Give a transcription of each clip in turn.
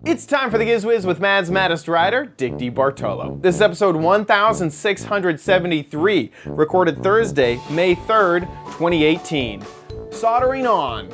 It's time for the Giz Wiz with Mad's Maddest Writer, Dick D. Bartolo. This is episode 1673, recorded Thursday, May 3rd, 2018. Soldering On.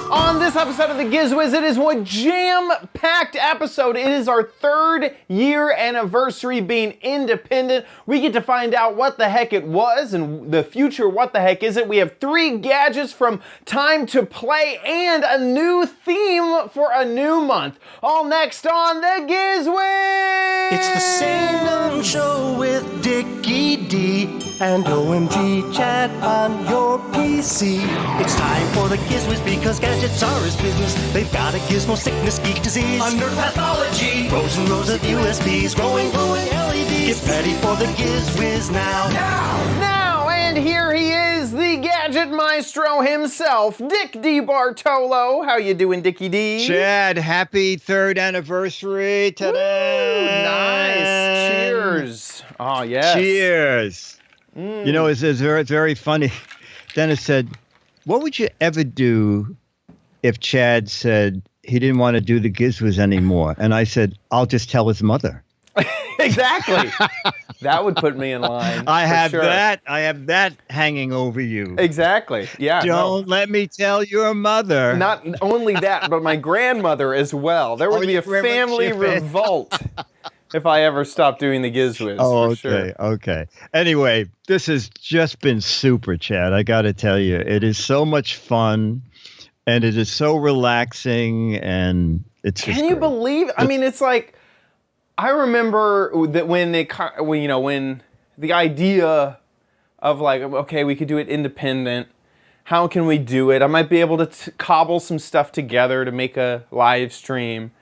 On this episode of the Giz Wiz, it is a jam-packed episode. It is our 3rd year anniversary being independent. We get to find out what the heck it was and the future what the heck is it. We have 3 gadgets from Time to Play and a new theme for a new month. All next on the Giz Wiz! It's the same old show with Dickie D and OMG chat on your PC. It's time for the Giz Wiz because gadgets are his business. They've got a gizmo sickness, geek disease, under pathology, rows and rows of USBs, glowing LEDs. Get ready for the Giz Wiz now. Now, and here he is, the gadget maestro himself, Dick D. Bartolo. How you doing, Dickie D? Chad, happy 3rd anniversary today. Woo, nice. Cheers. Oh, yes. Cheers. You know, it's very funny. Dennis said, what would you ever do if Chad said he didn't want to do the Giz Wiz anymore? And I said, I'll just tell his mother. Exactly. That would put me in line. I have that hanging over you. Exactly. Yeah. Don't let me tell your mother. Not only that, but my grandmother as well. There would be a family revolt if I ever stopped doing the Giz Wiz. Oh, for okay, sure. okay. Anyway, this has just been super, Chad. I got to tell you, it is so much fun, and it is so relaxing, and it's just Can you great. believe? I mean, it's like I remember that when the idea of like, okay, we could do it independent. How can we do it? I might be able to cobble some stuff together to make a live stream.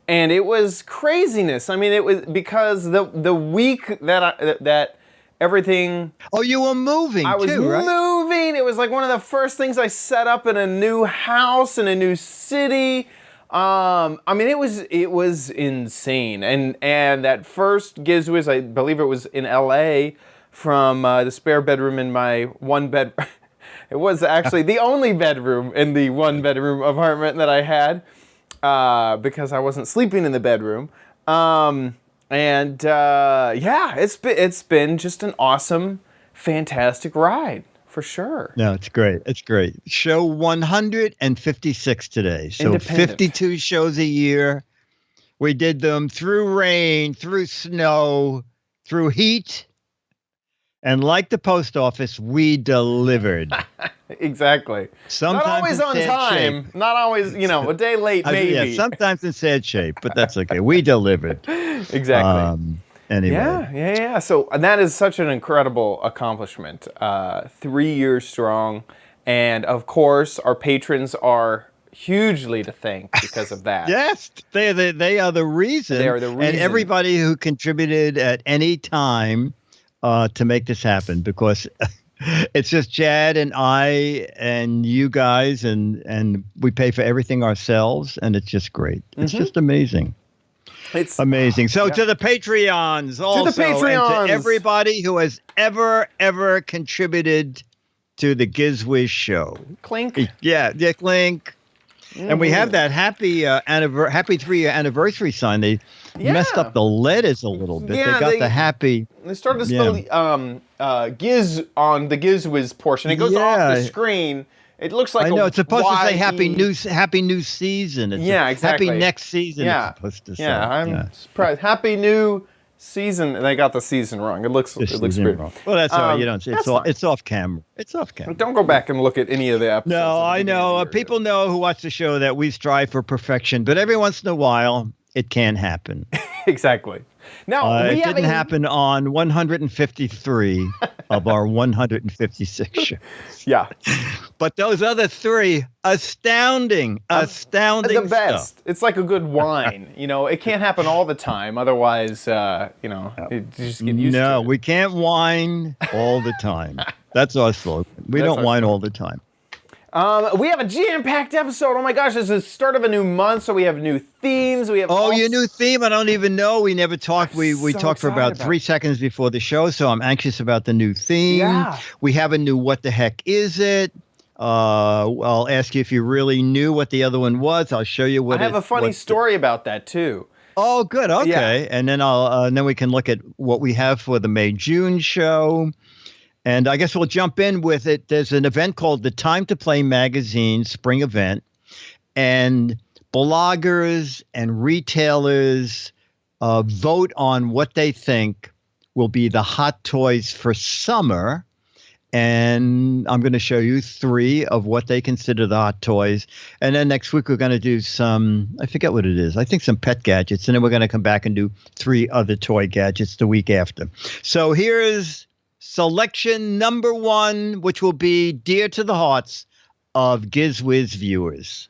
And it was craziness. I mean, it was because the week that everything. Oh, you were moving I was too, right? moving. It was like one of the first things I set up in a new house in a new city. I mean, it was insane. And that first Giz Wiz, I believe it was in LA, from the spare bedroom in my one bed. It was actually the only bedroom in the 1-bedroom apartment that I had. Because I wasn't sleeping in the bedroom. Yeah, it's been just an awesome, fantastic ride, for sure. No, it's great. It's great. Show 156 today. So 52 shows a year. We did them through rain, through snow, through heat. And like the post office, we delivered. Exactly. Sometimes not always on time. Shape. Not always, a day late, maybe. Yeah, sometimes in sad shape, but that's okay. We delivered. Exactly. Anyway. Yeah. So that is such an incredible accomplishment. 3 years strong. And of course, our patrons are hugely to thank because of that. Yes, they are the reason. They are the reason. And everybody who contributed at any time to make this happen, because it's just Chad and I and you guys, and we pay for everything ourselves, and it's just great. It's just amazing. It's amazing. So to the Patreons also, to the Patreons, and to everybody who has ever contributed to the Giz Wiz show. Clink. Yeah, clink. And we have that happy 3-year anniversary sign. They messed up the letters a little bit. Yeah, they got the happy. They started to spell Giz on the Giz Wiz portion. It goes off the screen. It looks like I know it's supposed to say happy new season. It's exactly. Happy next season. Yeah, it's supposed to say. I'm surprised. Happy new season. And they got the season wrong. It looks weird. Wrong. Well, that's all right. You don't. It's off camera. It's off camera. Don't go back and look at any of the episodes. No, I know. People know who watch the show that we strive for perfection, but every once in a while, it can happen. Exactly. Now, it didn't happen on 153 of our 156 shows. Yeah. But those other 3, astounding the best. Stuff. It's like a good wine. It can't happen all the time. Otherwise, you just get used to it. No, we can't whine all the time. That's our slogan. We don't whine all the time. We have a jam-packed episode. Oh my gosh, this is the start of a new month, so we have new themes. We have your new theme? I don't even know. We never talked. We so talked for about excited 3 seconds before the show, so I'm anxious about the new theme. Yeah. We have a new What the Heck Is It? I'll ask you if you really knew what the other one was. I'll show you what I have a funny story about that too. Oh, good. Okay. Yeah. And then then we can look at what we have for the May-June show. And I guess we'll jump in with it. There's an event called the Time to Play Magazine Spring Event. And bloggers and retailers vote on what they think will be the hot toys for summer. And I'm going to show you 3 of what they consider the hot toys. And then next week, we're going to do I forget what it is. I think some pet gadgets. And then we're going to come back and do 3 other toy gadgets the week after. So here's selection number 1, which will be dear to the hearts of Giz Wiz viewers.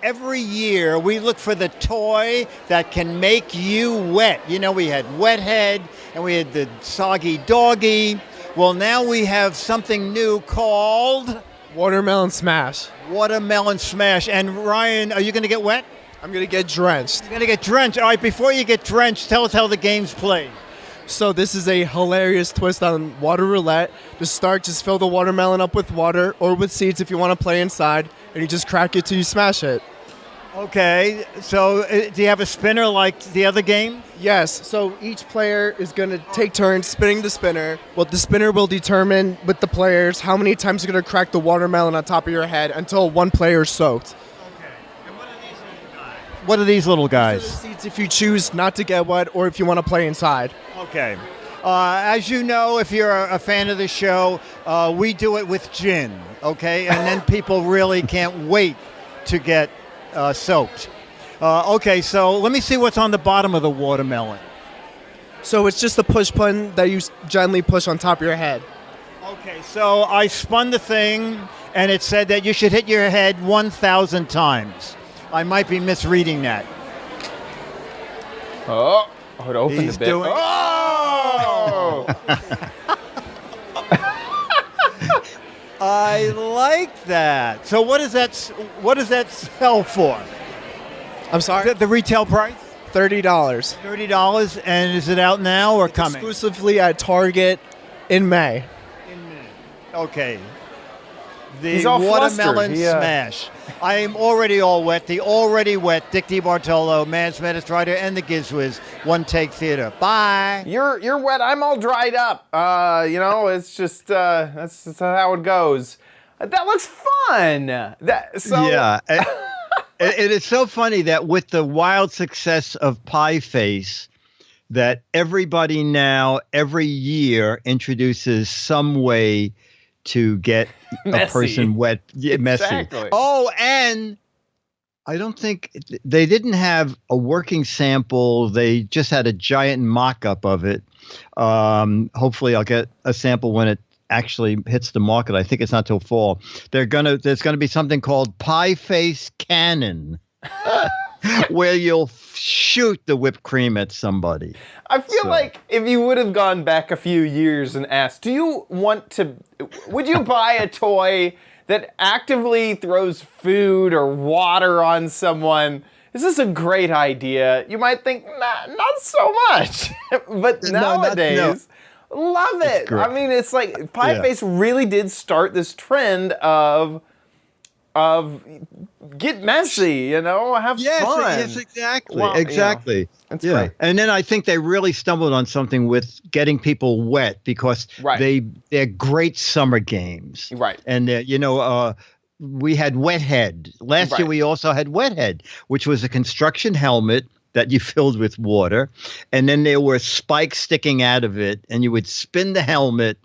Every year, we look for the toy that can make you wet. You know, we had Wet Head, and we had the Soggy Doggy. Well, now we have something new called Watermelon Smash. Watermelon Smash. And Ryan, are you going to get wet? I'm going to get drenched. You're going to get drenched. All right, before you get drenched, tell us how the game's played. So this is a hilarious twist on water roulette. To start, just fill the watermelon up with water or with seeds if you want to play inside, and you just crack it till you smash it. Okay, so do you have a spinner like the other game? Yes, so each player is going to take turns spinning the spinner. Well, the spinner will determine with the players how many times you're going to crack the watermelon on top of your head until one player is soaked. Okay, and what are these little guys? What are these little guys? So the seeds if you choose not to get wet or if you want to play inside. Okay. As you know, if you're a fan of the show, we do it with gin, okay? And then people really can't wait to get soaked. Okay, so let me see what's on the bottom of the watermelon. So it's just a push button that you gently push on top of your head. Okay, so I spun the thing, and it said that you should hit your head 1,000 times. I might be misreading that. Oh, it opened He's a bit. doing- Oh! I like that. So what does that sell for? I'm sorry? The retail price? $30. $30, and is it out now or coming? Exclusively at Target in May. Okay. The He's all watermelon flustered. smash. I am already all wet. The already wet Dick DiBartolo, Mads Medistrider, and the Giz Wiz One Take Theater. Bye. You're wet. I'm all dried up. It's just that's how it goes. That looks fun. Yeah. It is so funny that with the wild success of Pie Face, that everybody now every year introduces some way to get Messy. a person wet, messy. Exactly. Oh, and I don't think they didn't have a working sample. They just had a giant mock-up of it. Hopefully, I'll get a sample when it actually hits the market. I think it's not till fall. There's gonna be something called Pie Face Cannon, where you'll shoot the whipped cream at somebody. I feel like if you would have gone back a few years and asked, would you buy a toy that actively throws food or water on someone? Is this a great idea? You might think, not so much. But nowadays, love it. great. I mean, it's like Pie Face really did start this trend of get messy, have fun. Yes, exactly. Well, exactly. That's great. And then I think they really stumbled on something with getting people wet because they're great summer games. Right. And we had Wet Head. Last year we also had Wet Head, which was a construction helmet that you filled with water, and then there were spikes sticking out of it, and you would spin the helmet,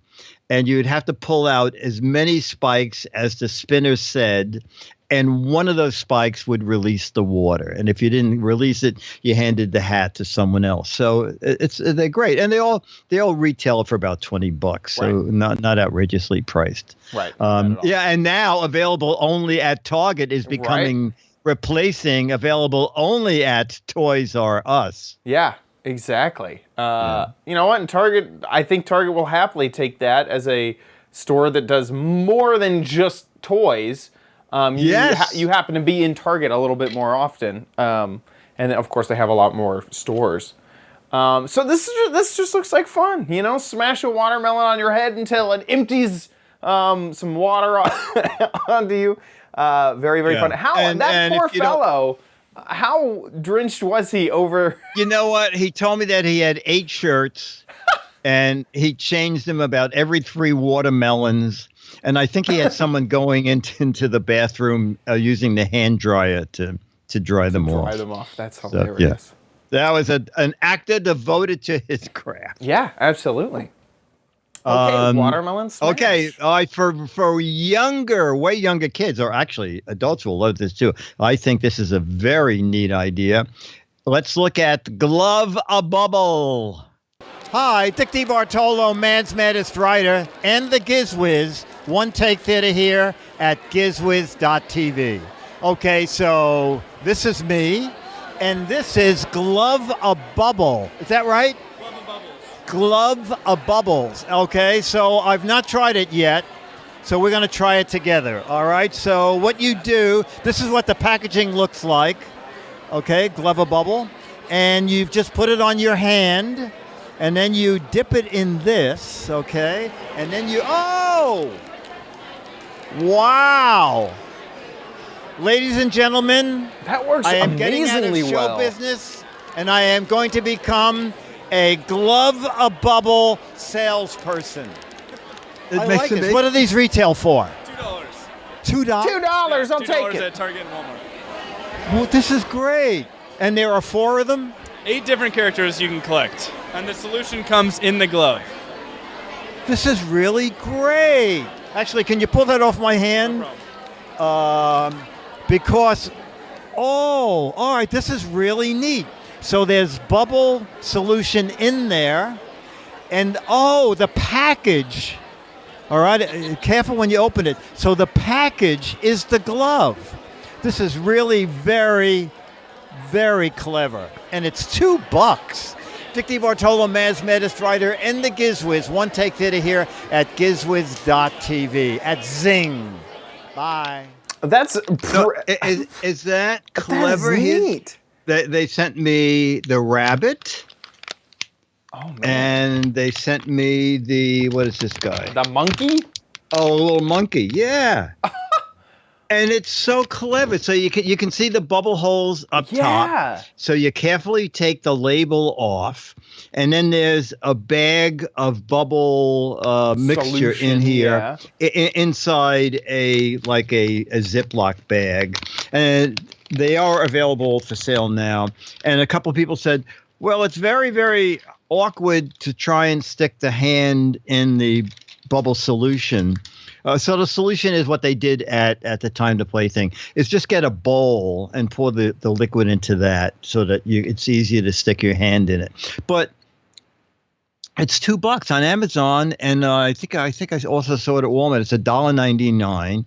and you'd have to pull out as many spikes as the spinner said, and one of those spikes would release the water. And if you didn't release it, you handed the hat to someone else. So they're great, and they all retail for about $20, so not outrageously priced. Right. And now available only at Target is becoming replacing available only at Toys R Us. Yeah. Exactly. You know what? And I think Target will happily take that as a store that does more than just toys. Yes. You happen to be in Target a little bit more often, and then, of course they have a lot more stores. So this just looks like fun, you know. Smash a watermelon on your head until it empties some water onto you. Very fun. That poor fellow. How drenched was he over? You know what? He told me that he had 8 shirts, and he changed them about every 3 watermelons. And I think he had someone going into the bathroom using the hand dryer to dry them off. Dry them off. That's hilarious. So, yeah. That was an actor devoted to his craft. Yeah, absolutely. Okay, watermelon smash. Okay, for way younger kids, or actually adults will love this too. I think this is a very neat idea. Let's look at Glove a Bubble. Hi, Dick DeBartolo, Man's Maddest Writer, and the Giz Wiz. One Take Theater here at gizwiz.tv. Okay, so this is me, and this is Glove a Bubble. Is that right? Glove a Bubbles. Okay, so I've not tried it yet, so we're going to try it together. All right, so what you do, this is what the packaging looks like. Okay, Glove a Bubble. And you've just put it on your hand, and then you dip it in this, okay? And then oh! Wow! Ladies and gentlemen, that works I am getting out of amazingly show well. business, and I am going to become a Glove a Bubble salesperson. I like this. What do these retail for? $2. $2? $2, I'll take it. At Target and Walmart. Well, this is great. And there are 4 of them? 8 different characters you can collect, and the solution comes in the glove. This is really great. Actually, can you pull that off my hand? No problem. Because, all right, this is really neat. So there's bubble solution in there, and the package. All right, careful when you open it. So the package is the glove. This is really very, very clever, and it's $2. Dick DeBartolo, Man's Maddest Writer, and the Giz Wiz. One Take Theater here at gizwiz.tv at Zing. Bye. That's Is that clever? That is neat. They sent me the rabbit. Oh man! And they sent me what is this guy? The monkey? Oh, a little monkey. Yeah. And it's so clever. So you can see the bubble holes up top. So you carefully take the label off, and then there's a bag of bubble mixture in here inside a Ziploc bag, and they are available for sale now. And a couple of people said, well, it's very, very awkward to try and stick the hand in the bubble solution. So the solution is what they did at the Time to Play thing is just get a bowl and pour the liquid into that so that it's easier to stick your hand in it. But it's $2 on Amazon, and I think I also saw it at Walmart. It's $1.99.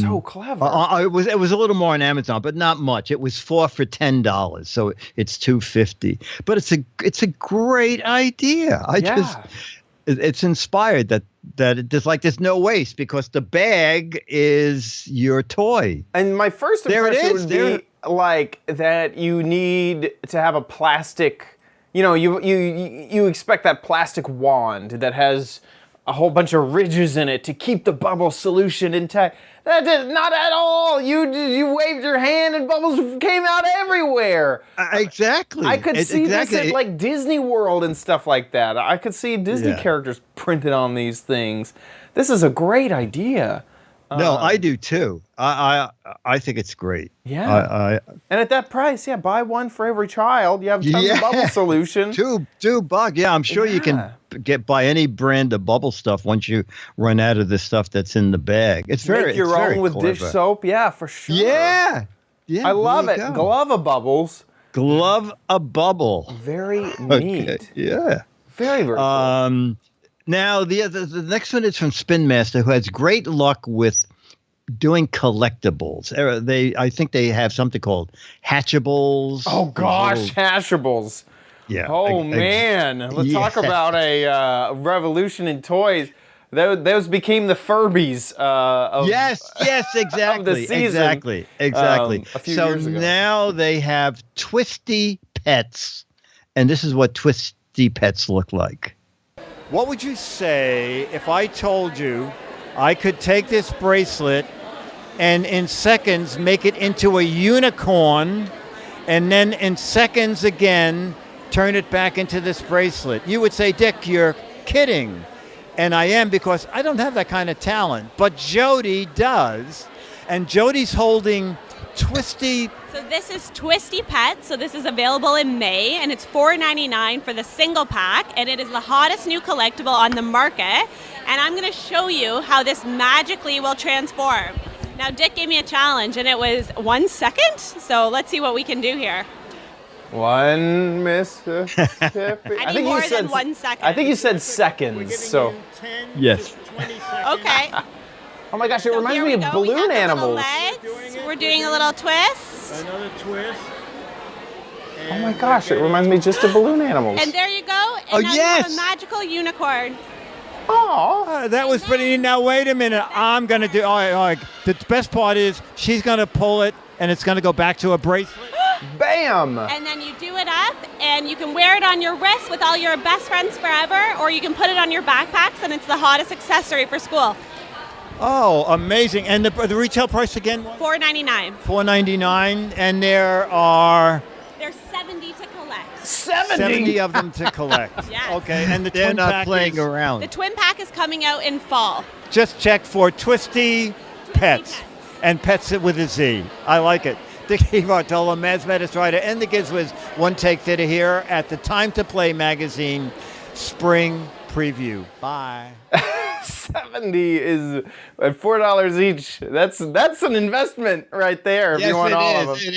So clever. It was a little more on Amazon, but not much. It was 4 for $10, so it's $2.50. But it's a great idea. It's inspired that there's no waste because the bag is your toy. And my first impression would be like that you need to have a plastic, you expect that plastic wand that has a whole bunch of ridges in it to keep the bubble solution intact. That did not at all. You waved your hand and bubbles came out everywhere. Exactly. I could see this at like Disney World and stuff like that. I could see Disney characters printed on these things. This is a great idea. No, I do too. I think it's great. Yeah. And at that price, buy one for every child. You have tons of bubble solution. $2. Yeah, I'm sure you can buy any brand of bubble stuff once you run out of the stuff that's in the bag. It's Make your own with clever. dish soap. Yeah, for sure. Yeah. I love it. Glove a Bubbles. Glove a Bubble. Very neat. Okay. Yeah. Very, very cool. Now, the next one is from Spin Master, who has great luck with doing collectibles. I think they have something called Hatchables. Oh, gosh, Hatchables. Yeah. Oh, man. Let's talk about a revolution in toys. those became the Furbies. Of, Yes, exactly, season, exactly. a few So years ago. now they have Twisty Pets, and this is what Twisty Pets look like. What would you say if I told you I could take this bracelet and in seconds make it into a unicorn, and then in seconds again turn it back into this bracelet? You would say, Dick, you're kidding. And I am, because I don't have that kind of talent. But Jody does. And Jody's holding Twisty. So this is Twisty Pets. So this is available in May, and it's $4.99 for the single pack, and it is the hottest new collectible on the market. And I'm going to show you how this magically will transform. Now, Dick gave me a challenge, and it was 1 second. So let's see what we can do here. One Mississippi. I need more than 1 second. I think you said seconds. So. 10 yes. 20 seconds. Okay. Oh my gosh, it reminds me of We balloon got the little animals. legs. We're doing a little twist. Another twist. Oh my gosh, it reminds me just of balloon animals. And there you go. And Oh, now you yes. have a magical unicorn. Oh, That was pretty neat. Now, wait a minute. I'm going to do. All right. The best part is she's going to pull it, and it's going to go back to a bracelet. bam! And then you do it up, and you can wear it on your wrist with all your best friends forever, or you can put it on your backpacks, and it's the hottest accessory for school. Oh, amazing. And the retail price again? $4.99. $4.99. And there are There's 70 to collect. 70 of them to collect. Yes. Okay. And the They're twin not pack playing is, around. The twin pack is coming out in fall. just check for Twisty Pets. And Pets it with a Z. I like it. Dickie Bartola, Mads Metis Rider, and the Giz Wiz One Take Theater here at the Time to Play magazine Spring Preview. Bye. 70 is at $4 each. That's an investment right there. If Yes, you want all of them.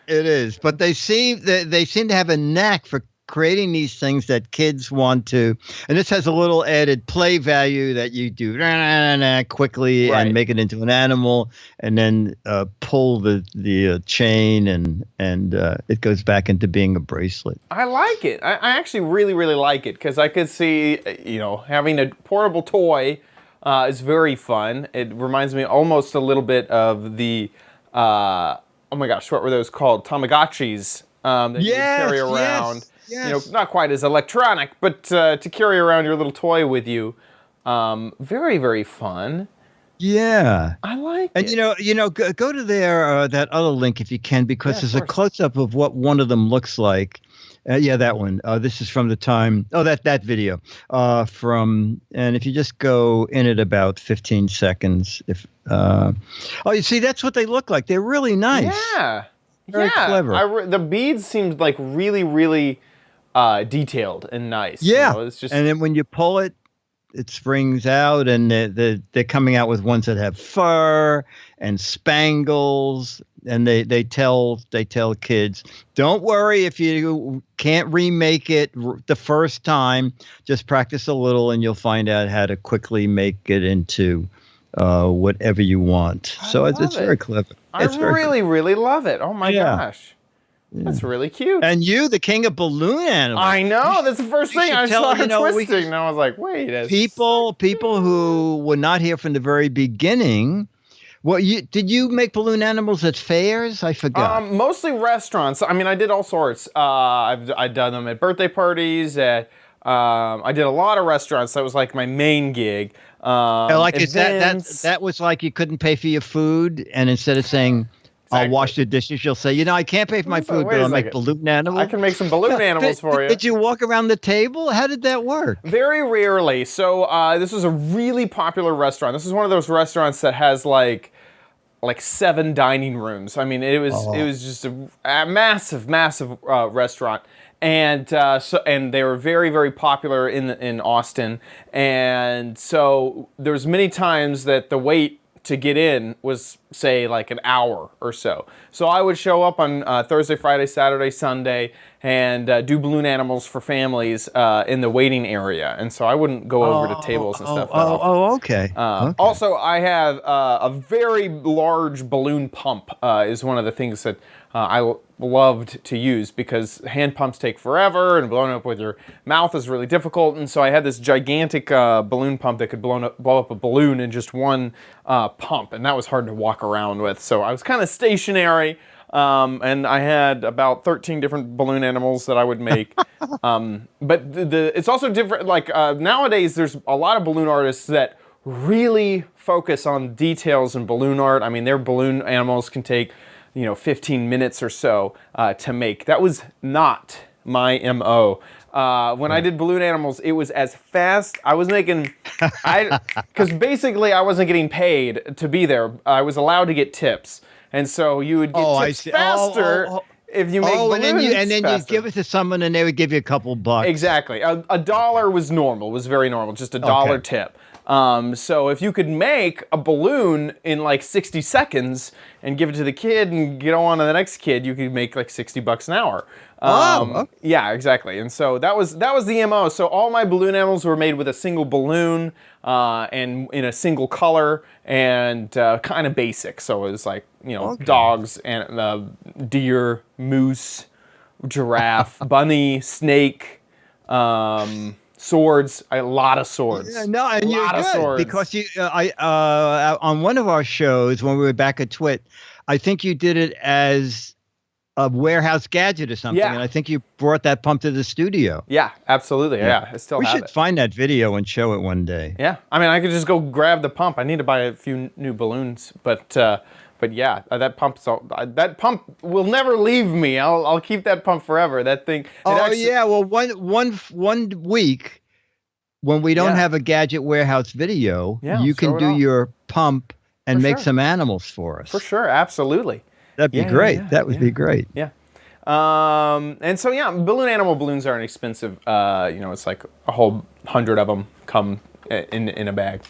it is. But they seem to have a knack for creating these things that kids want to. And this has a little added play value that you do quickly Right. and make it into an animal, and then pull the chain, and it goes back into being a bracelet. I like it. I actually really like it because I could see, having a portable toy is very fun. It reminds me almost a little bit of the, oh my gosh, what were those called? Tamagotchis that you would carry around. Yes. Not quite as electronic, but to carry around your little toy with you. Very fun. Yeah. I like And it. go to their that other link if you can, because Yeah, there's of a course. close up of what one of them looks like. Yeah, that one. This is from the time. Oh, that video. And if you just go in at about 15 seconds, you see, that's what they look like. They're really nice. Yeah. Very clever. The beads seemed like really detailed and nice. Yeah. It's just And then when you pull it, it springs out, and they're coming out with ones that have fur and spangles, and they tell kids, don't worry if you can't remake it the first time, just practice a little and you'll find out how to quickly make it into whatever you want. So it's love very it. clever. I It's very really love it. Oh my Yeah. gosh. That's really cute. And you, the king of balloon animals. I know. That's the first You thing should I tell- saw you her know, we- twisting, and I was like, wait a People who were not here from the very beginning. Well, did you make balloon animals at fairs? I forgot. Mostly restaurants. I mean, I did all sorts. I've done them at birthday parties. I did a lot of restaurants. That was like my main gig. Events. That was like you couldn't pay for your food, and instead of saying, I'll wash the dishes, you'll say, I can't pay for my food, Wait but a I'll make second. balloon animals. I can make some balloon animals for you. Did you walk around the table? How did that work? Very rarely. So this was a really popular restaurant. This is one of those restaurants that has like 7 dining rooms. I mean, it was just a massive restaurant. And and they were very popular in Austin. And so there's many times that the wait to get in was, say, like an hour or so. So I would show up on Thursday, Friday, Saturday, Sunday, and do balloon animals for families in the waiting area. And so I wouldn't go over to tables and stuff. that often. Okay. Okay. Also, I have a very large balloon pump is one of the things that loved to use because hand pumps take forever and blowing up with your mouth is really difficult. And so I had this gigantic balloon pump that could blow up a balloon in just one pump, and that was hard to walk around with. So I was kind of stationary, and I had about 13 different balloon animals that I would make. But it's also different. Like nowadays, there's a lot of balloon artists that really focus on details in balloon art. I mean, their balloon animals can take 15 minutes or so to make. That was not my MO. When I did balloon animals, it was as fast. I was making, because basically I wasn't getting paid to be there. I was allowed to get tips. And so you would get tips faster if you make balloons and then faster. you'd give it to someone and they would give you a couple bucks. Exactly. A dollar was normal, was very normal, just a dollar tip. So if you could make a balloon in like 60 seconds and give it to the kid and get on to the next kid, you could make like $60 an hour. Okay. Yeah, exactly. And so that was the MO. So all my balloon animals were made with a single balloon and in a single color and kind of basic. So it was like, dogs and deer, moose, giraffe, bunny, snake, swords, a lot of swords. No, and you're good because on one of our shows when we were back at Twit, I think you did it as a warehouse gadget or something, and I think you brought that pump to the studio. Yeah, absolutely. Yeah, I still have it. We should find that video and show it one day. Yeah, I mean, I could just go grab the pump. I need to buy a few new balloons, but yeah, that pump will never leave me. I'll keep that pump forever. That thing. Well, one week when we don't have a gadget warehouse video, you can do your pump and make some animals for us. For sure, absolutely. That'd be great. That would be great. Yeah. And so balloons aren't expensive. It's like a whole 100 of them come in a bag.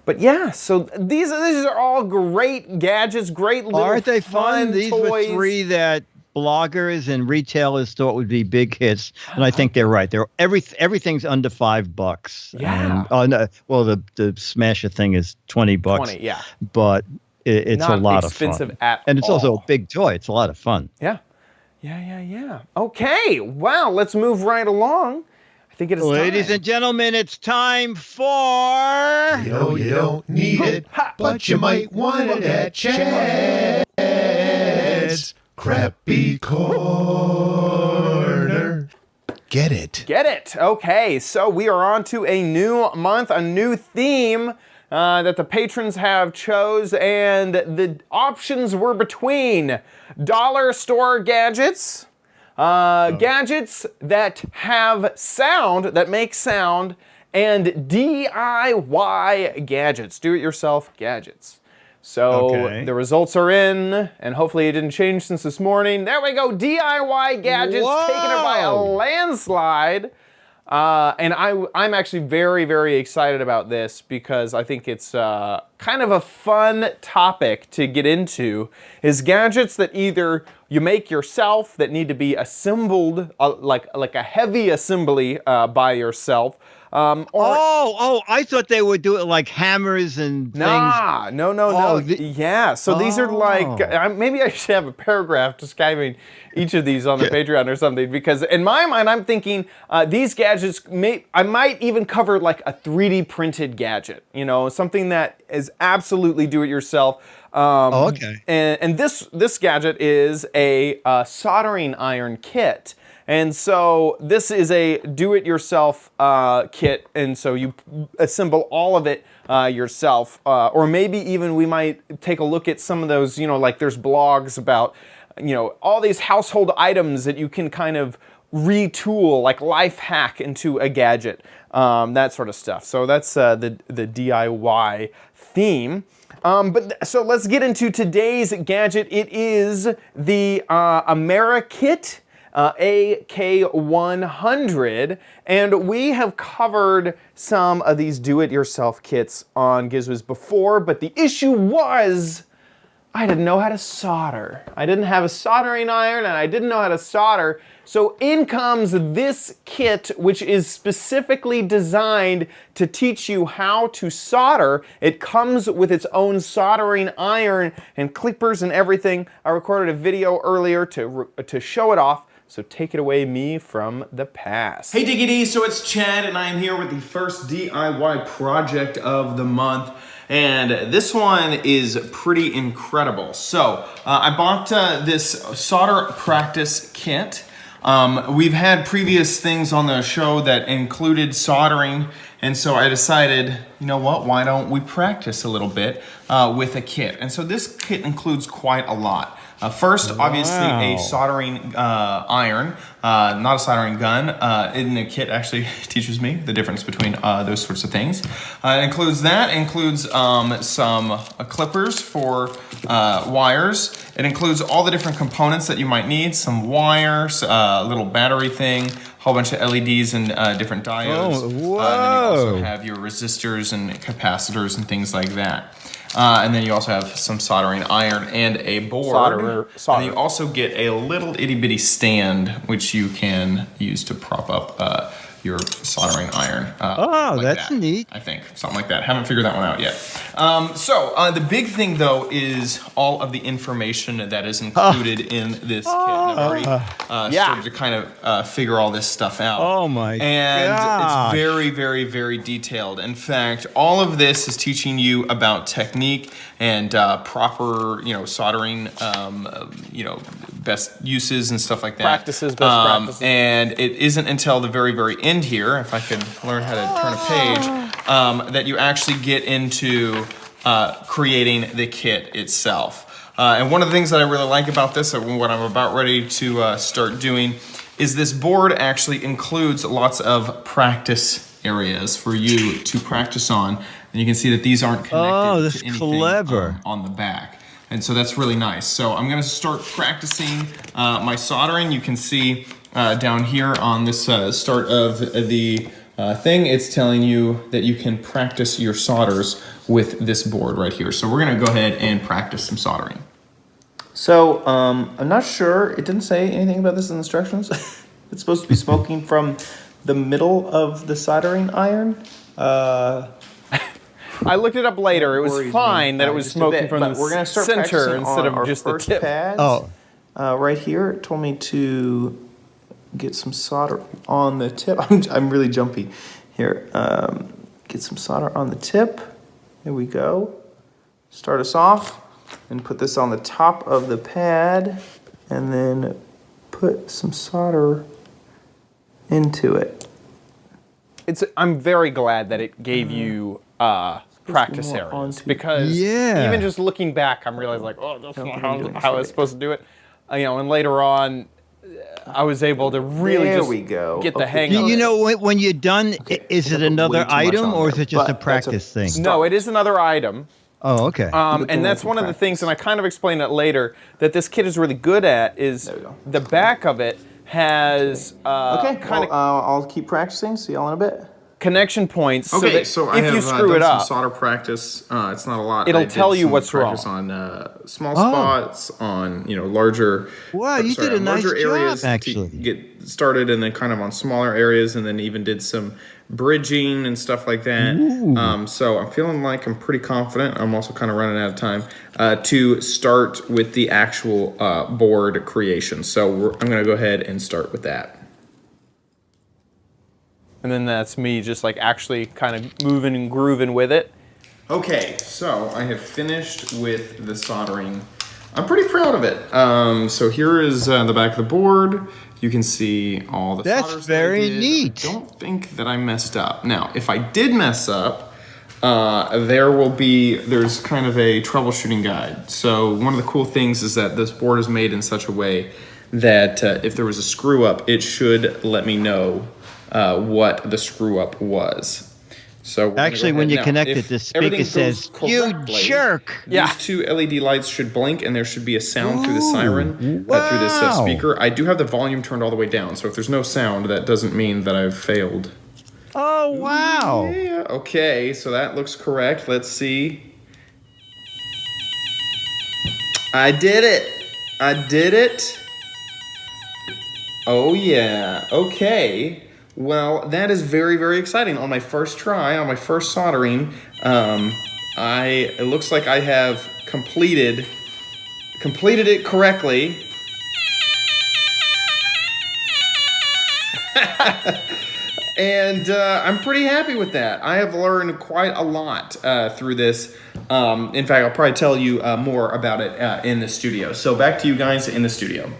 But yeah, so these are all great gadgets, great little Aren't they fun? These toys. were three that bloggers and retailers thought would be big hits, and I think they're right. Everything's under $5. Yeah. And, the Smasher thing is $20. 20, yeah. But it's Not a lot of expensive fun, at and it's also all. a big toy. It's a lot of fun. Yeah. Okay, well, let's move right along. I think it is Ladies time. and gentlemen, it's time for... You know you don't need it, but you might want it at Chad's Crappy Corner. Get it. Get it. Okay, so we are on to a new month, a new theme that the patrons have chose, and the options were between dollar store gadgets, gadgets that have sound, that make sound, and DIY gadgets, do-it-yourself gadgets. So the results are in, and hopefully it didn't change since this morning. There we go, DIY gadgets, taking it by a landslide. And I'm actually very, very excited about this because I think it's kind of a fun topic to get into, is gadgets that either you make yourself that need to be assembled, like a heavy assembly by yourself, I thought they would do it like hammers and things. No. Yeah, so these are like, maybe I should have a paragraph describing each of these on the Patreon or something, because in my mind, I'm thinking these gadgets, I might even cover like a 3D printed gadget, something that is absolutely do-it-yourself. And this gadget is a soldering iron kit. And so this is a do-it-yourself kit, and so you assemble all of it yourself. Or maybe even we might take a look at some of those, like there's blogs about, all these household items that you can kind of retool, like life hack into a gadget, that sort of stuff. So that's the DIY theme. So let's get into today's gadget. It is the AmeriKit AK100, and we have covered some of these do-it-yourself kits on Giz Wiz before, but the issue was I didn't know how to solder. I didn't have a soldering iron and I didn't know how to solder. So in comes this kit, which is specifically designed to teach you how to solder. It comes with its own soldering iron and clippers and everything. I recorded a video earlier to show it off. So take it away, me from the past. Hey Diggity, so it's Chad and I am here with the first DIY project of the month. And this one is pretty incredible. So I bought this solder practice kit. We've had previous things on the show that included soldering, and so I decided, you know what, why don't we practice a little bit with a kit? And so this kit includes quite a lot. First, obviously, a soldering iron, not a soldering gun. In the kit actually teaches me the difference between those sorts of things. It includes some clippers for wires. It includes all the different components that you might need, some wires, a little battery thing, a whole bunch of LEDs and different diodes. Oh, whoa. And then you also have your resistors and capacitors and things like that. And then you also have some soldering iron and a board. And you also get a little itty bitty stand, which you can use to prop up your soldering iron. Like that's neat. I think, something like that. Haven't figured that one out yet. So the big thing though is all of the information that is included in this kit. And I've already started to kind of figure all this stuff out. Oh my And gosh. it's very, very, very detailed. In fact, all of this is teaching you about technique and proper, soldering, best uses and stuff like that. Practices, best practices. And it isn't until the very, very end here, if I could learn how to turn a page, that you actually get into creating the kit itself. And one of the things that I really like about this, and what I'm about ready to start doing, is this board actually includes lots of practice areas for you to practice on. And you can see that these aren't connected to anything clever. On the back. And so that's really nice. So I'm gonna start practicing my soldering. You can see down here on this start of the thing, it's telling you that you can practice your solders with this board right here. So we're gonna go ahead and practice some soldering. So I'm not sure, it didn't say anything about this in the instructions. It's supposed to be smoking from the middle of the soldering iron. I looked it up later. It was fine that it was smoking from the center instead of just the tip. Pads. Right here, it told me to get some solder on the tip. I'm really jumpy here. Get some solder on the tip. Here we go. Start us off and put this on the top of the pad and then put some solder into it. I'm very glad that it gave you practice areas, because even just looking back, I'm realizing like, oh, that's not how I was supposed to do it. And later on, I was able to really get the hang of it. You know, when you're done, is it another item or is it just a practice thing? No, it is another item. Oh, okay. And that's one of the things, and I kind of explained it later, that this kit is really good at is the back of it has I'll keep practicing. See y'all in a bit. Connection points. Okay, so I if have you screw it up, some solder practice. It's not a lot. It'll I did tell you some what's practice wrong. on small spots, on larger. Wow, you did a nice larger areas job, actually. to get started, and then kind of on smaller areas, and then even did some bridging and stuff like that. So I'm feeling like I'm pretty confident. I'm also kind of running out of time to start with the actual board creation. So I'm going to go ahead and start with that. and then that's me just like actually kind of moving and grooving with it. Okay, so I have finished with the soldering. I'm pretty proud of it. So here is the back of the board. You can see all the That's solders very that I did. neat. I don't think that I messed up. Now, if I did mess up, there's kind of a troubleshooting guide. So one of the cool things is that this board is made in such a way that if there was a screw up, it should let me know what the screw up was. So Actually, when you connect it, the speaker says, "You jerk!" These two LED lights should blink, and there should be a sound through the siren through this wow. speaker. I do have the volume turned all the way down, so if there's no sound, that doesn't mean that I've failed. Oh, wow. Yeah, okay, so that looks correct. Let's see. I did it. I did it. Oh yeah. Okay. Well, that is very, very exciting. On my first try, on my first soldering, it looks like I have completed it correctly. And I'm pretty happy with that. I have learned quite a lot through this. In fact, I'll probably tell you more about it in the studio. So back to you guys in the studio.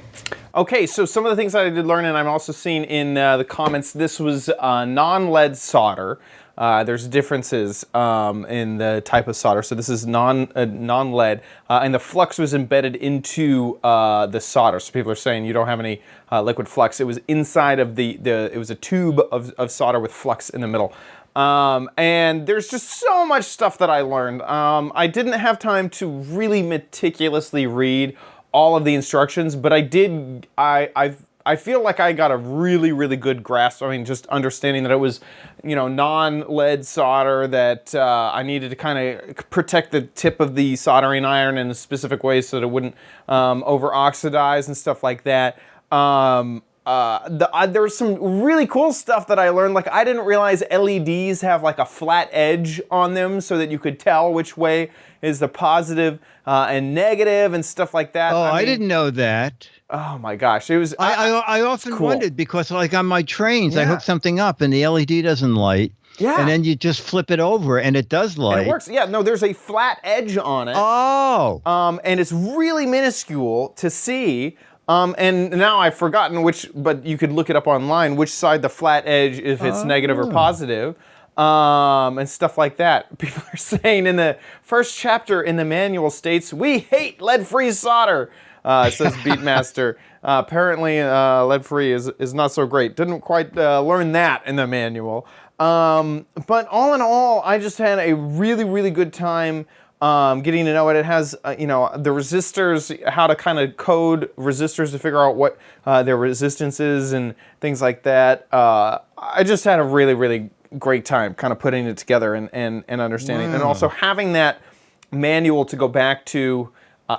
Okay, so some of the things that I did learn, and I'm also seeing in the comments, this was non-lead solder. There's differences in the type of solder. So this is non-lead, and the flux was embedded into the solder. So people are saying you don't have any liquid flux. It was inside of it was a tube of solder with flux in the middle. And there's just so much stuff that I learned. I didn't have time to really meticulously read all of the instructions, but I did. I feel like I got a really, really good grasp. I mean, just understanding that it was, non-lead solder, that I needed to kind of protect the tip of the soldering iron in a specific way so that it wouldn't over-oxidize and stuff like that. There was some really cool stuff that I learned. Like, I didn't realize LEDs have like a flat edge on them so that you could tell which way is the positive and negative and stuff like that. Oh, I didn't know that. Oh my gosh, it was. I often cool. wondered because, like, on my trains, I Yeah. hook something up and the LED doesn't light. Yeah. And then you just flip it over and it does light. And it works. Yeah, no, there's a flat edge on it. Oh. And it's really minuscule to see. And now I've forgotten but you could look it up online, which side the flat edge, if it's negative or positive, and stuff like that. People are saying in the first chapter in the manual states, "We hate lead-free solder," says Beatmaster. Apparently, lead-free is not so great. Didn't quite learn that in the manual. But all in all, I just had a really, really good time getting to know it. It has, the resistors, how to kind of code resistors to figure out what their resistance is and things like that. I just had a really, really great time kind of putting it together and understanding. Wow. And also having that manual to go back to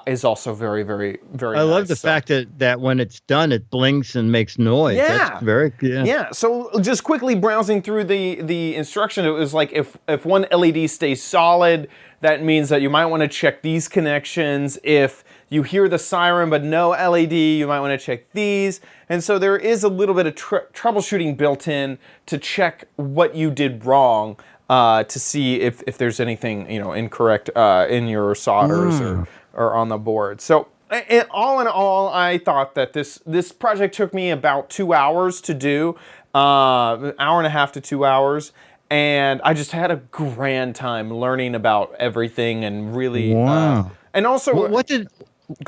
is also very, very, very nice. I love the fact that when it's done, it blinks and makes noise. Yeah. That's very good. Yeah. So just quickly browsing through the instruction, it was like if one LED stays solid, that means that you might want to check these connections. If you hear the siren but no LED, you might want to check these. And so there is a little bit of troubleshooting built in to check what you did wrong, to see if there's anything incorrect in your solders or on the board. So all in all, I thought that this project took me about 2 hours to do, an hour and a half to 2 hours. And I just had a grand time learning about everything and really. Wow. And also, Go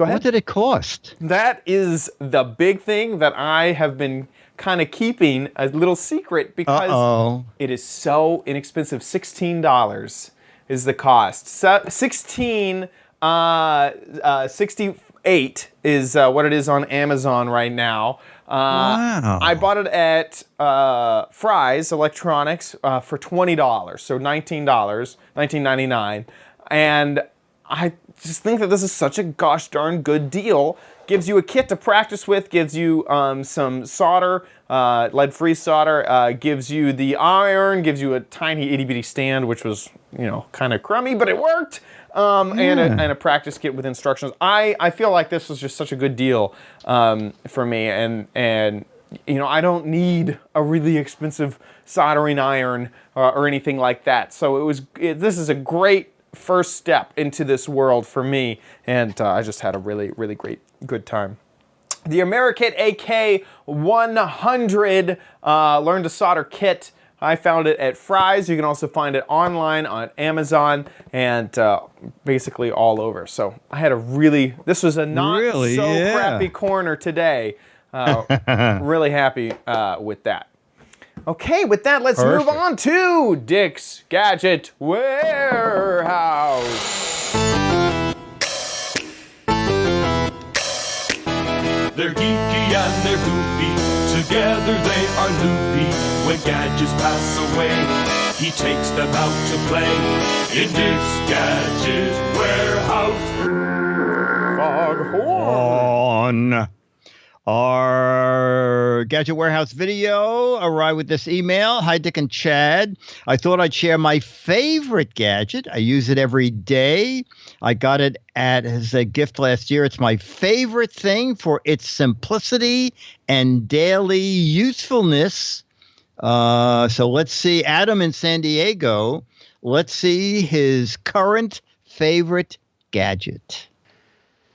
ahead. What did it cost? That is the big thing that I have been kind of keeping a little secret because it is so inexpensive. $16 is the cost. 68 is what it is on Amazon right now. Wow. I bought it at Fry's Electronics for $20, so $19.99, and I just think that this is such a gosh darn good deal. Gives you a kit to practice with, gives you some solder, lead-free solder, gives you the iron, gives you a tiny itty-bitty stand, which was kind of crummy, but it worked. And a practice kit with instructions. I feel like this was just such a good deal for me, and I don't need a really expensive soldering iron or anything like that. So this is a great first step into this world for me, and I just had a really, really good time. The AmeriKit AK100 Learn to Solder Kit. I found it at Fry's. You can also find it online on Amazon and basically all over. So I had this was a not so crappy corner today. Really happy with that. Okay, with that, let's move on to Dick's Gadget Warehouse. They're geeky and they're goofy, together they are loopy. When gadgets pass away, he takes them out to play in Dick's Gadget Warehouse. on. Our Gadget Warehouse video arrived with this email. Hi, Dick and Chad. I thought I'd share my favorite gadget. I use it every day. I got it as a gift last year. It's my favorite thing for its simplicity and daily usefulness. So let's see. Adam in San Diego. Let's see his current favorite gadget.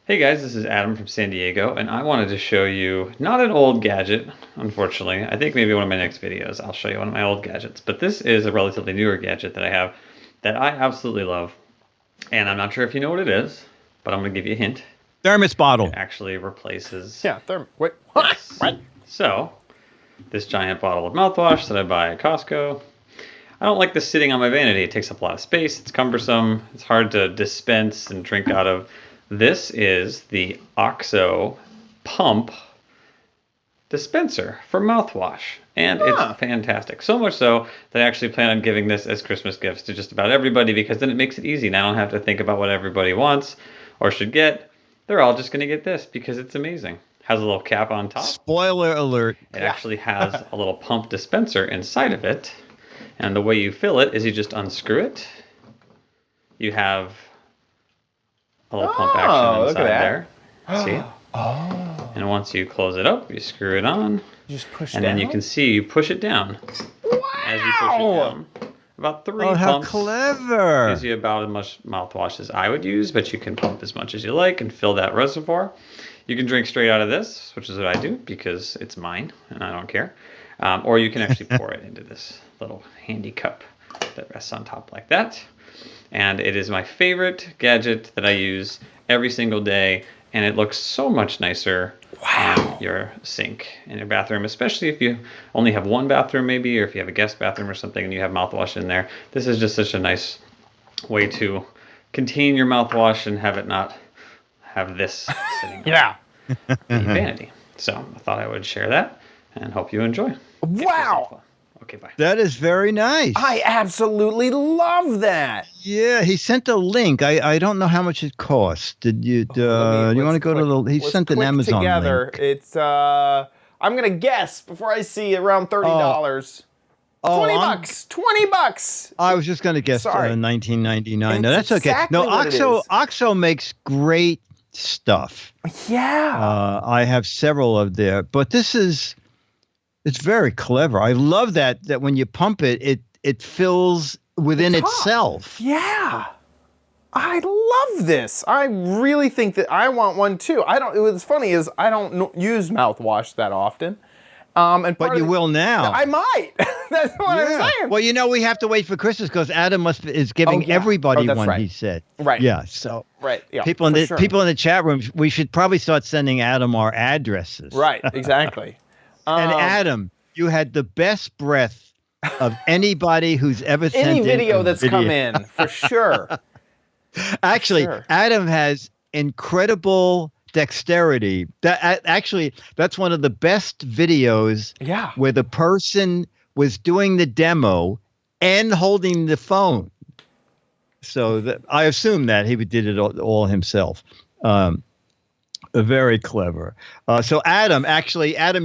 Hey guys, this is Adam from San Diego, and I wanted to show you not an old gadget, unfortunately. I think maybe one of my next videos I'll show you one of my old gadgets, but this is a relatively newer gadget that I have that I absolutely love. And I'm not sure if you know what it is, but I'm going to give you a hint. Thermos bottle. It actually replaces... Yeah, wait, yes. what? So, this giant bottle of mouthwash that I buy at Costco. I don't like this sitting on my vanity. It takes up a lot of space. It's cumbersome. It's hard to dispense and drink out of. This is the OXO pump dispenser for mouthwash. And it's fantastic. So much so that I actually plan on giving this as Christmas gifts to just about everybody, because then it makes it easy. And I don't have to think about what everybody wants or should get. They're all just going to get this because it's amazing. Has a little cap on top. Spoiler alert. It actually has a little pump dispenser inside of it. And the way you fill it is you just unscrew it. You have a little pump action inside there. See? Oh. And once you close it up, you screw it on. You just push and down? then you can see you push it down. Wow. As you push it down. About 3 how pumps. clever. Gives you about as much mouthwash as I would use, but you can pump as much as you like and fill that reservoir. You can drink straight out of this, which is what I do because it's mine and I don't care. Or you can actually pour it into this little handy cup that rests on top like that. And it is my favorite gadget that I use every single day, and it looks so much nicer on your sink in your bathroom, especially if you only have one bathroom maybe, or if you have a guest bathroom or something and you have mouthwash in there. This is just such a nice way to contain your mouthwash and have it not have this sitting on the vanity. So I thought I would share that and hope you enjoy. Wow. Okay, bye. That is very nice. I absolutely love that. Yeah, he sent a link. I don't know how much it cost. Did you? You want to go to the? He sent an Amazon together. link. It's I'm gonna guess before I see around $30. $20. $20. I was just gonna guess Sorry. $19.99. No, It's that's okay. exactly No, what it is. OXO makes great stuff. Yeah. I have several of there, but it's very clever. I love that when you pump it, it fills within itself. Yeah. I love this. I really think that I want one too. What's funny is I don't use mouthwash that often. But you will now. I might. That's what I'm saying. Well, we have to wait for Christmas because Adam is giving everybody that's one. right. He said. Right. Yeah. So. Right. Yeah. People in the chat room, we should probably start sending Adam our addresses. Right. Exactly. And Adam, you had the best breath of anybody who's ever sent any in video a that's video. come in for sure. Actually, Adam has incredible dexterity. That's one of the best videos. Yeah. Where the person was doing the demo and holding the phone. So I assume that he did it all himself. Very clever. So Adam,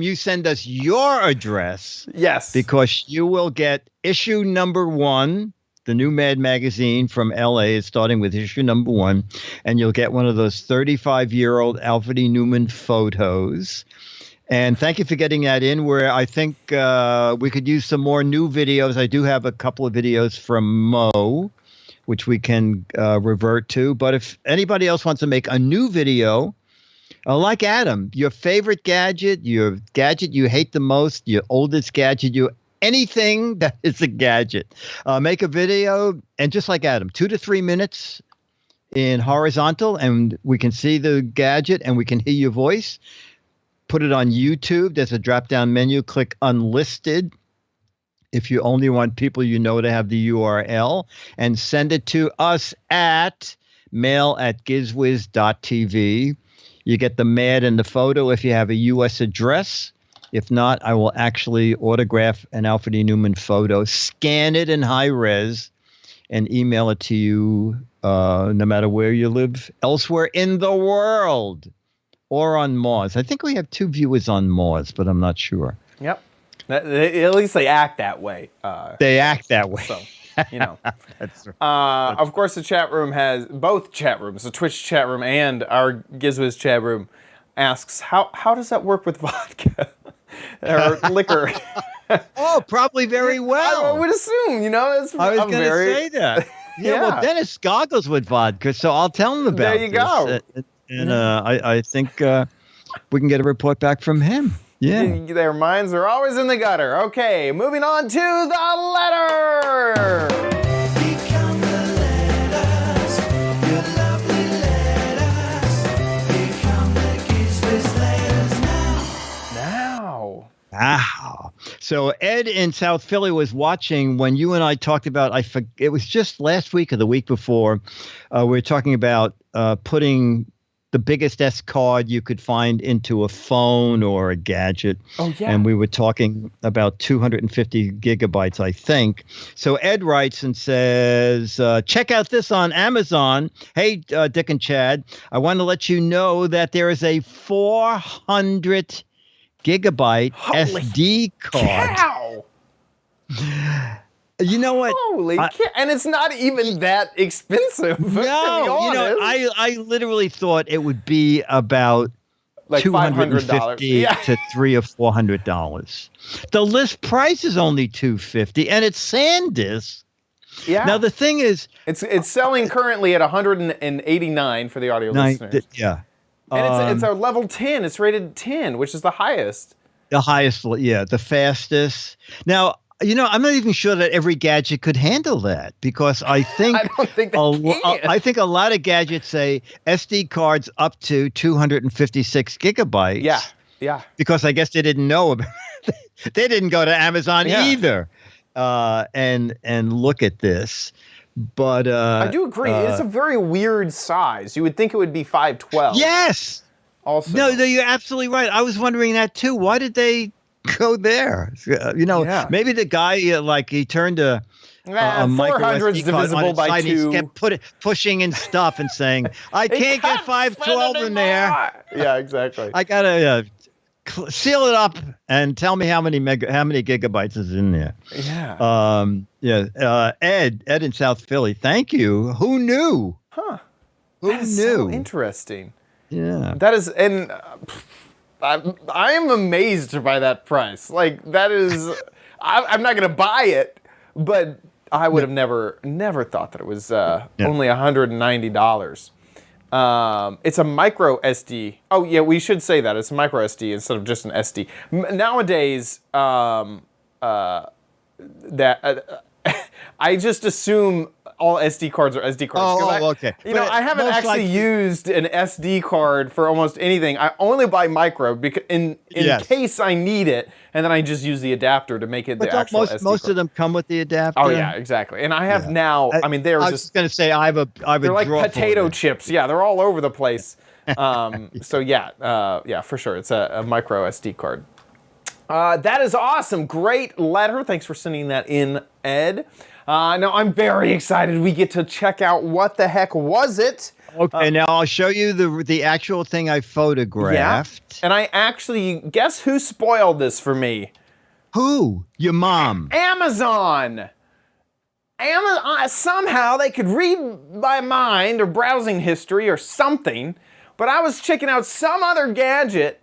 you send us your address. Yes. Because you will get issue number 1. The new Mad magazine from LA is starting with issue number 1. And you'll get one of those 35-year-old Alfred E. Newman photos. And thank you for getting that in, where I think we could use some more new videos. I do have a couple of videos from Mo, which we can revert to. But if anybody else wants to make a new video, like Adam, your favorite gadget, your gadget you hate the most, your oldest gadget, anything that is a gadget. Make a video, and just like Adam, 2 to 3 minutes in horizontal, and we can see the gadget and we can hear your voice. Put it on YouTube. There's a drop-down menu. Click Unlisted if you only want people you know to have the URL, and send it to us at mail@gizwiz.tv. You get the Mad and the photo if you have a U.S. address. If not, I will actually autograph an Alfred E. Newman photo, scan it in high res, and email it to you no matter where you live elsewhere in the world. or on Mars. I think we have 2 viewers on Mars, but I'm not sure. Yep. At least they act that way. They act that way. So, you know. That's right. Of course, the chat room has both chat rooms, the Twitch chat room and our Giz Wiz chat room asks, how does that work with vodka or liquor? Oh, probably very well. I would assume, you know. I was going to say that. Yeah, well, Dennis goggles with vodka, so I'll tell him about it. There you go. And I think we can get a report back from him. Yeah. Their minds are always in the gutter. Okay, moving on to the letter. Become the letters, your lovely letters. Become the Giz Wiz letters now. Wow. So Ed in South Philly was watching when you and I talked about, it was just last week or the week before, we were talking about putting the biggest S card you could find into a phone or a gadget. Oh, yeah. And we were talking about 250 gigabytes, I think. So Ed writes and says, check out this on Amazon. Hey, Dick and Chad, I want to let you know that there is a 400 gigabyte SD card. Cow. You know what? Holy cow. And it's not even that expensive. No, you know, I literally thought it would be about like $250 to $300 or $400. The list price is only $250, and it's SanDisk. Yeah. Now the thing is, it's selling currently at $189 for the audio listeners. Yeah. And it's a level 10. It's rated 10, which is the highest. The highest, yeah, the fastest. Now, you know, I'm not even sure that every gadget could handle that, because I think I don't think I think a lot of gadgets say SD cards up to 256 gigabytes. Yeah, yeah. Because I guess they didn't know about they didn't go to Amazon either. And look at this. But I do agree. It's a very weird size. You would think it would be 512. Yes. Also. No, you're absolutely right. I was wondering that too. Why did they go there? You know, maybe the guy he turned a micro 400's SD card divisible on by its side, 2. He kept pushing in stuff and saying, "I can't get 512 in there." Yeah, exactly. I gotta seal it up and tell me how many gigabytes is in there. Yeah. Ed in South Philly. Thank you. Who knew? Huh. Who That is knew? so interesting. Yeah. That is, and I am amazed by that price. Like, that is, I'm not going to buy it, but I would have never thought that it was only $190. It's a micro SD. Oh, yeah, we should say that. It's a micro SD instead of just an SD. Nowadays, I just assume all SD cards are SD cards. Okay. You know, I haven't actually used an SD card for almost anything. I only buy micro because in case I need it, and then I just use the adapter to make it the actual SD card. Most of them come with the adapter. Oh yeah, exactly. And I have now. I mean, they're I was going to say I have a they're like potato chips. Yeah, they're all over the place. So yeah, for sure, it's a micro SD card. That is awesome. Great letter. Thanks for sending that in, Ed. Now, I'm very excited. We get to check out what the heck was it. Okay, now I'll show you the actual thing I photographed. Yeah. And I actually, guess who spoiled this for me? Who? Your mom. Amazon. Somehow they could read my mind or browsing history or something, but I was checking out some other gadget,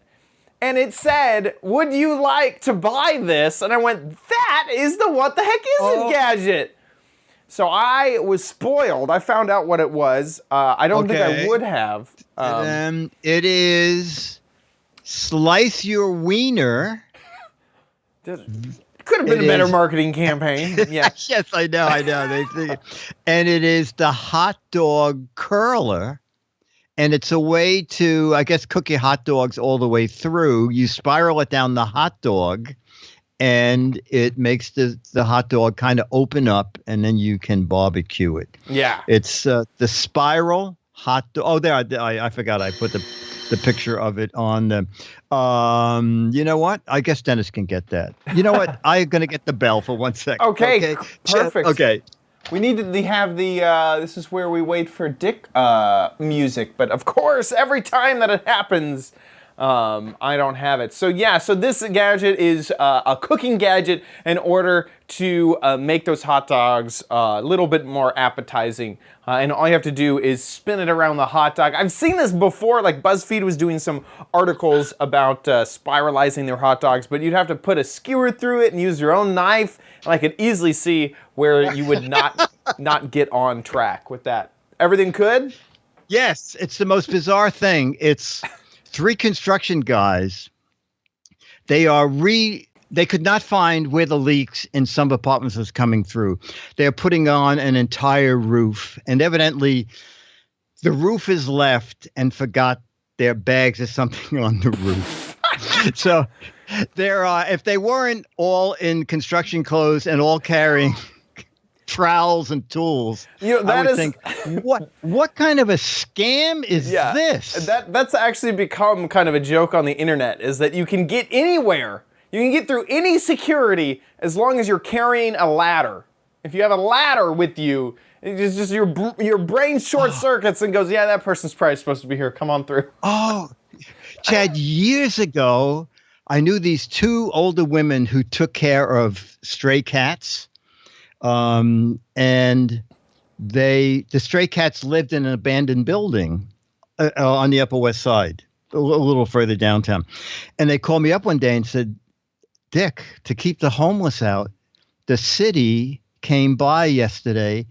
and it said, would you like to buy this? And I went, that is the what the heck is it gadget. So I was spoiled. I found out what it was. I don't think I would have. It is Slice Your Wiener. Could have been a better marketing campaign. Yeah. Yes, I know. And it is the hot dog curler. And it's a way to, I guess, cook your hot dogs all the way through. You spiral it down the hot dog, and it makes the hot dog kind of open up, and then you can barbecue it. Yeah. It's the spiral hot dog. Oh, there, I forgot I put the picture of it on the. You know what? I guess Dennis can get that. You know what? I'm going to get the bell for 1 second. Okay, perfect. Okay. We need to have the, this is where we wait for Dick music. But of course, every time that it happens, I don't have it. So yeah, so this gadget is a cooking gadget in order to make those hot dogs a little bit more appetizing. And all you have to do is spin it around the hot dog. I've seen this before, like BuzzFeed was doing some articles about spiralizing their hot dogs, but you'd have to put a skewer through it and use your own knife. And I could easily see where you would not get on track with that. Everything good? Yes, it's the most bizarre thing. It's 3 construction guys. They could not find where the leaks in some apartments was coming through. They're putting on an entire roof, and evidently the roof is left and forgot their bags or something on the roof. So if they weren't all in construction clothes and all carrying trowels and tools, I would think, what kind of a scam is this? That's actually become kind of a joke on the internet, is that you can get anywhere. You can get through any security as long as you're carrying a ladder. If you have a ladder with you, it's just your brain short circuits and goes, yeah, that person's probably supposed to be here. Come on through. Oh, Chad, years ago, I knew these 2 older women who took care of stray cats. And the stray cats lived in an abandoned building on the Upper West Side, a little further downtown. And they called me up one day and said, Dick, to keep the homeless out, the city came by yesterday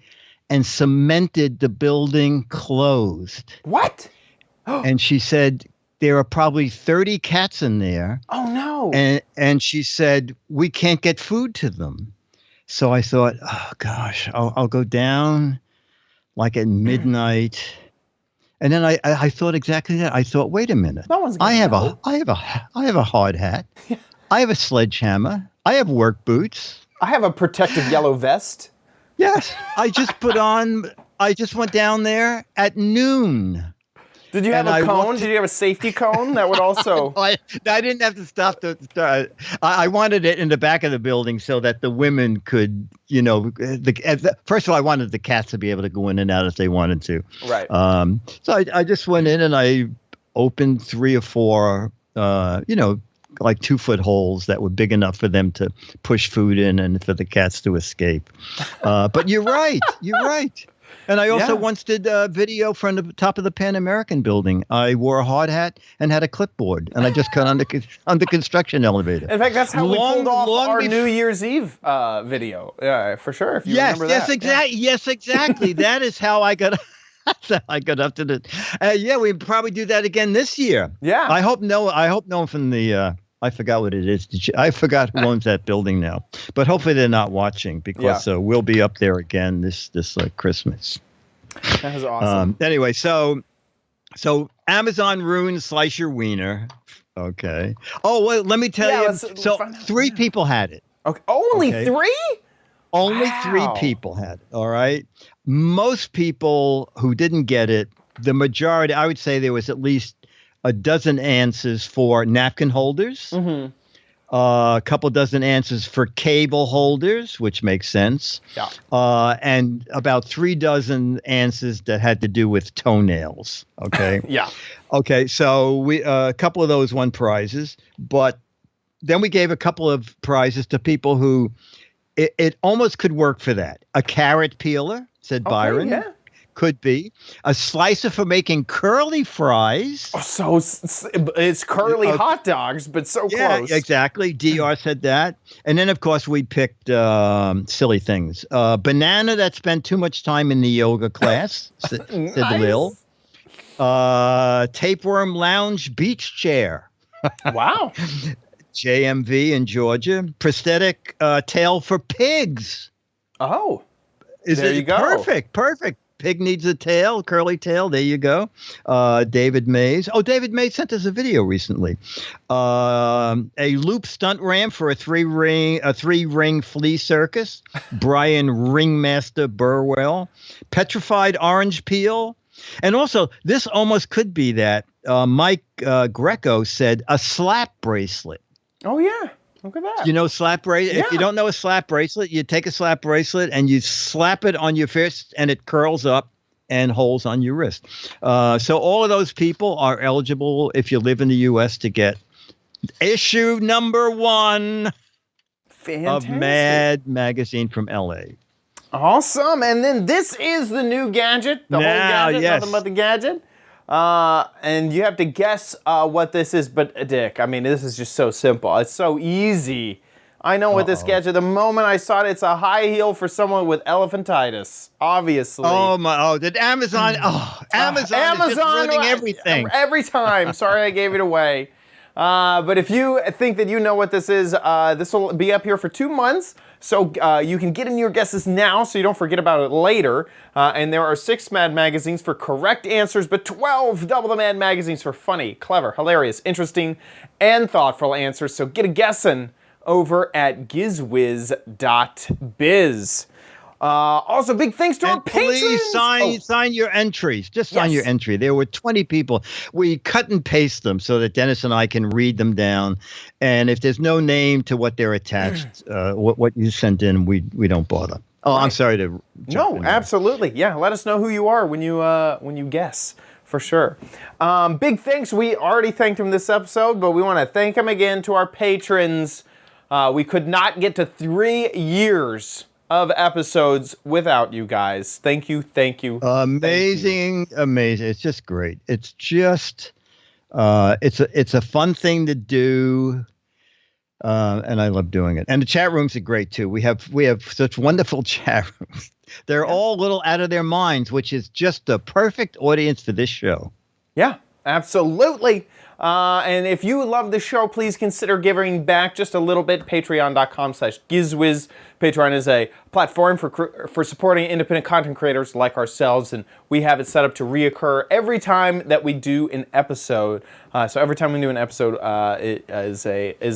and cemented the building closed. What? And she said, there are probably 30 cats in there. Oh, no. And she said, we can't get food to them. So I thought, oh gosh, I'll go down like at midnight. And then I thought exactly that. I thought, wait a minute. No one's gonna know. I have a hard hat. I have a sledgehammer. I have work boots. I have a protective yellow vest. Yes. I just went down there at noon. Did you have a cone? Did you have a safety cone? That would also... I didn't have to stop. I wanted it in the back of the building so that the women could, first of all, I wanted the cats to be able to go in and out if they wanted to. Right. So I just went in and I opened 3 or 4, like 2-foot holes that were big enough for them to push food in and for the cats to escape. But you're right. And I also once did a video from the top of the Pan American building. I wore a hard hat and had a clipboard, and I just cut on the construction elevator. In fact, that's how we pulled off our New Year's Eve video. Yeah, for sure. If you remember that. Yes, exactly. That is how I got. That's how I got up to the. We probably do that again this year. Yeah. I hope no one from the. I forgot what it is. I forgot who owns that building now. But hopefully they're not watching because we'll be up there again this Christmas. That was awesome. Anyway, so Amazon ruined Slice Your Wiener. Okay. Oh, well, let me tell you. So 3 people had it. Okay. Only 3? Only 3 people had it. All right. Most people who didn't get it, the majority, I would say there was at least a dozen answers for napkin holders, a couple dozen answers for cable holders, which makes sense, and about 3 dozen answers that had to do with toenails. Okay. Yeah. Okay. So we a couple of those won prizes, but then we gave a couple of prizes to people who it almost could work for that. A carrot peeler, said Byron. Yeah. Could be a slicer for making curly fries. So it's curly hot dogs, but so close. Yeah, exactly. DR said that. And then, of course, we picked silly things. Banana that spent too much time in the yoga class, said Lil. Tapeworm lounge beach chair. Wow. JMV in Georgia. Prosthetic tail for pigs. Oh. There you go. Perfect. Pig needs a tail, curly tail. There you go. David Mays. Oh, David Mays sent us a video recently. A loop stunt ramp for a 3-ring flea circus. Brian Ringmaster Burwell. Petrified orange peel. And also, this almost could be that. Mike Greco said a slap bracelet. Oh, yeah. Look at that. You know slap bracelet? Yeah. If you don't know a slap bracelet, you take a slap bracelet and you slap it on your fist and it curls up and holes on your wrist. So all of those people are eligible if you live in the U.S. to get issue number 1 of Mad magazine from L.A. Awesome. And then this is the new gadget, the whole gadget, nothing but the gadget. And you have to guess what this is. But Dick, I mean, this is just so simple. It's so easy. I know what this gadget. The moment I saw it, it's a high heel for someone with elephantitis. Obviously. Oh my! Oh, did Amazon? Oh, Amazon is just ruining everything. Every time. Sorry, I gave it away. But if you think that you know what this is, this will be up here for 2 months. So you can get in your guesses now so you don't forget about it later. And there are 6 Mad magazines for correct answers, but 12 Double the Mad magazines for funny, clever, hilarious, interesting, and thoughtful answers. So get a guessing over at gizwiz.biz. Also, big thanks to our patrons. Please sign your entries. Just sign your entry. There were 20 people. We cut and paste them so that Dennis and I can read them down. And if there's no name to what they're attached, what you sent in, we don't bother. Oh, right. I'm sorry to. No, absolutely. Yeah, let us know who you are when you guess. For sure. Big thanks. We already thanked them this episode, but we want to thank them again to our patrons. We could not get to 3 years of episodes without you guys. Thank you. Amazing. It's just great. It's just it's a fun thing to do. And I love doing it. And the chat rooms are great too. We have such wonderful chat rooms. They're all a little out of their minds, which is just the perfect audience for this show. Yeah, absolutely. And if you love the show, please consider giving back just a little bit. Patreon.com/GizWiz. Patreon is a platform for supporting independent content creators like ourselves, and we have it set up to reoccur every time that we do an episode. So every time we do an episode, it is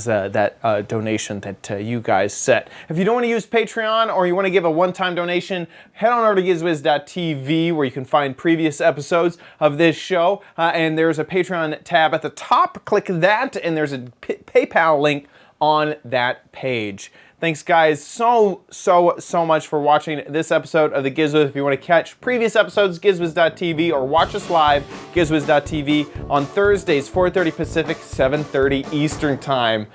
that donation that you guys set. If you don't want to use Patreon or you want to give a one-time donation, head on over to gizwiz.tv where you can find previous episodes of this show. And there's a Patreon tab at the top. Click that, and there's a PayPal link on that page. Thanks, guys, so much for watching this episode of the Giz Wiz. If you want to catch previous episodes, gizwiz.tv, or watch us live, gizwiz.tv, on Thursdays, 4:30 Pacific, 7:30 Eastern Time.